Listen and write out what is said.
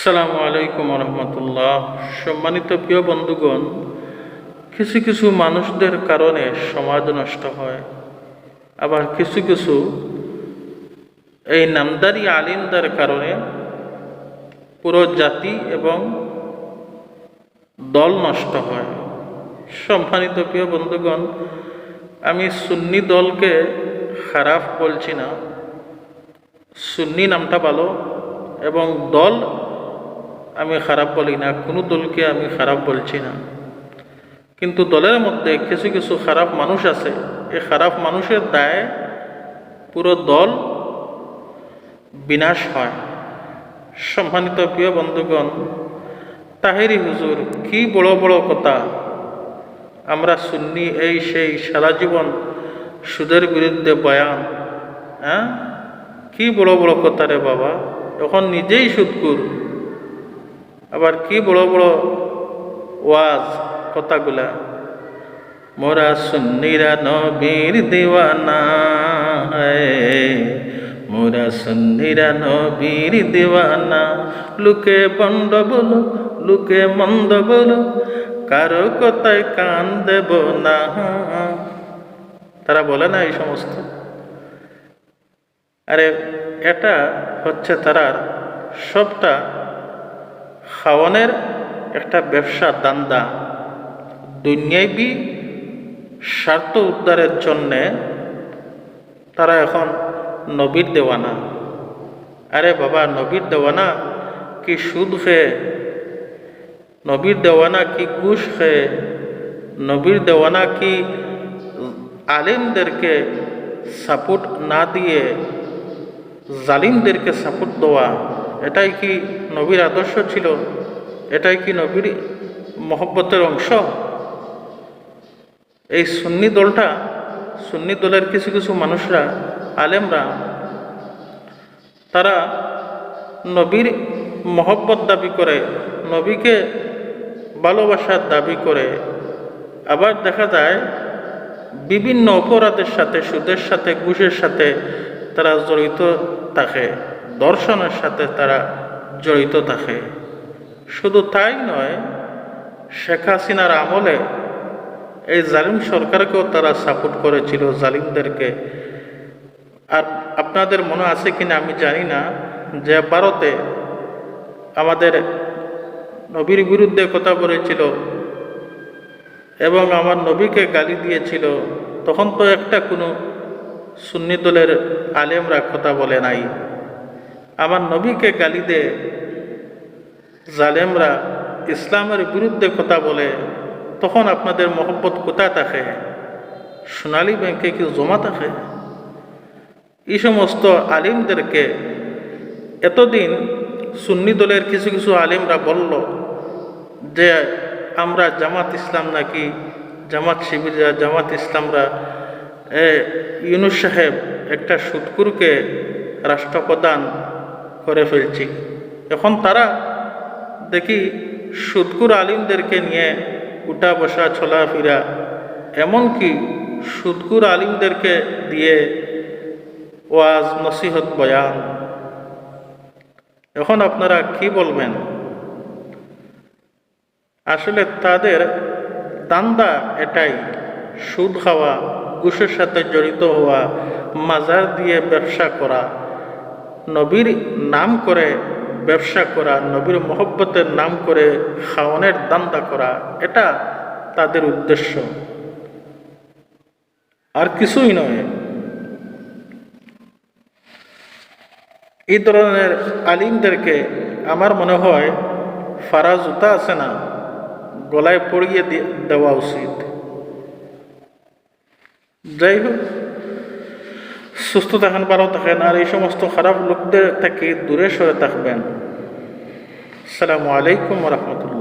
আসসালামু আলাইকুম রহমতুল্লাহ। সম্মানিত প্রিয় বন্ধুগণ, কিছু কিছু মানুষদের কারণে সমাজ নষ্ট হয়, আবার কিছু কিছু এই নামদারি আলিমদের কারণে পুরো জাতি এবং দল নষ্ট হয়। সম্মানিত প্রিয় বন্ধুগণ, আমি সুন্নি দলকে খারাপ বলছি না, সুন্নি নামটা ভালো, এবং দল আমি খারাপ বলি না, কোনো দলকে আমি খারাপ বলছি না। কিন্তু দলের মধ্যে কিছু কিছু খারাপ মানুষ আছে, এই খারাপ মানুষের দায়ে পুরো দল বিনাশ হয়। সম্মানিত প্রিয় বন্ধুগণ, তাহেরি হুজুর কি বড় বড় কথা, আমরা সুন্নি এই সেই সারা জীবন সুদের বিরুদ্ধে বয়ান, কি বড় বড় কথা রে বাবা, এখন নিজেই সুদকুর, আবার কি বড় বড় ওয়াজ কথাগুলা। মোরা সুন্নিরা নবীর দিওয়ানা, মোরা সুন্নিরা নবীর দিওয়ানা, লুকে বন্ড বলো লুকে মন্দ বলো, কারো কথায় কান দেব না। তারা বলে না এই সমস্ত। আরে এটা হচ্ছে তারার সবটা খাওয়ানোর একটা ব্যবসা, দান্দা, দুনিয়াবি স্বার্থ উদ্ধারের জন্যে তারা এখন নবীর দেওয়ানা। আরে বাবা, নবীর দেওয়ানা কি সুদ খেয়ে, নবীর দেওয়ানা কি ঘুষ খেয়ে, নবীর দেওয়ানা কি আলিমদেরকে সাপোর্ট না দিয়ে জালিমদেরকে সাপোর্ট দেওয়া, এটাই কি নবীর আদর্শ ছিল? এটাই কি নবীর মহব্বতের অংশ? এই সুন্নি দলটা, সুন্নি দলের কিছু কিছু মানুষরা, আলেমরা, তারা নবীর মহব্বত দাবি করে, নবীকে ভালোবাসার দাবি করে, আবার দেখা যায় বিভিন্ন অপরাধের সাথে, সুদের সাথে, ঘুষের সাথে তারা জড়িত থাকে, দর্শনের সাথে তারা জড়িত থাকে। শুধু তাই নয়, শেখ হাসিনার আমলে এই জালিম সরকারকেও তারা সাপোর্ট করেছিল, জালিমদেরকে। আর আপনাদের মনে আছে কিনা আমি জানি না, যে ভারতে আমাদের নবীর বিরুদ্ধে কথা বলেছিল এবং আমার নবীকে গালি দিয়েছিল, তখন তো একটা কোনো সুন্নি দলের আলেমরা কথা বলে নাই। আমার নবীকে গালি দে জালেমরা, ইসলামের বিরুদ্ধে কথা বলে, তখন আপনাদের মহব্বত কোথায় থাকে? সোনালী ব্যাংকে কি জমা থাকে? এই সমস্ত আলিমদেরকে এতদিন সুন্নি দলের কিছু কিছু আলিমরা বলল যে আমরা জামাত ইসলাম নাকি, জামাত শিবিরা, জামাত ইসলামরা ইউনুস সাহেব একটা সুদকুরকে রাষ্ট্রপ্রধান করে ফেলছি। এখন তারা দেখি সুদকুর আলিমদেরকে নিয়ে উঠা বসা, চলাফেরা, এমনকি সুদকুর আলিমদেরকে দিয়ে ওয়াজ, নসিহত, বয়ান। এখন আপনারা কি বলবেন? আসলে তাদের দান্দা এটাই, সুদ খাওয়া, ঘুষের সাথে জড়িত হওয়া, মাজার দিয়ে ব্যবসা করা, নবীর নাম করে ব্যবসা করা, নবীর মহব্বতের নাম করে খাওয়ানোর দান্দা করা, এটা তাদের উদ্দেশ্য, আর কিছুই নয়। এই ধরনের আলিমদেরকে আমার মনে হয় ফারা জুতা আছে না, গলায় পরিয়ে দেওয়া উচিত। যাই হোক, সুস্থ থাকেন, ভালো থাকেন, আর এই সমস্ত খারাপ লোকদের থেকে দূরে সরে থাকবেন। আসসালামু আলাইকুম রহমতুল্লাহ।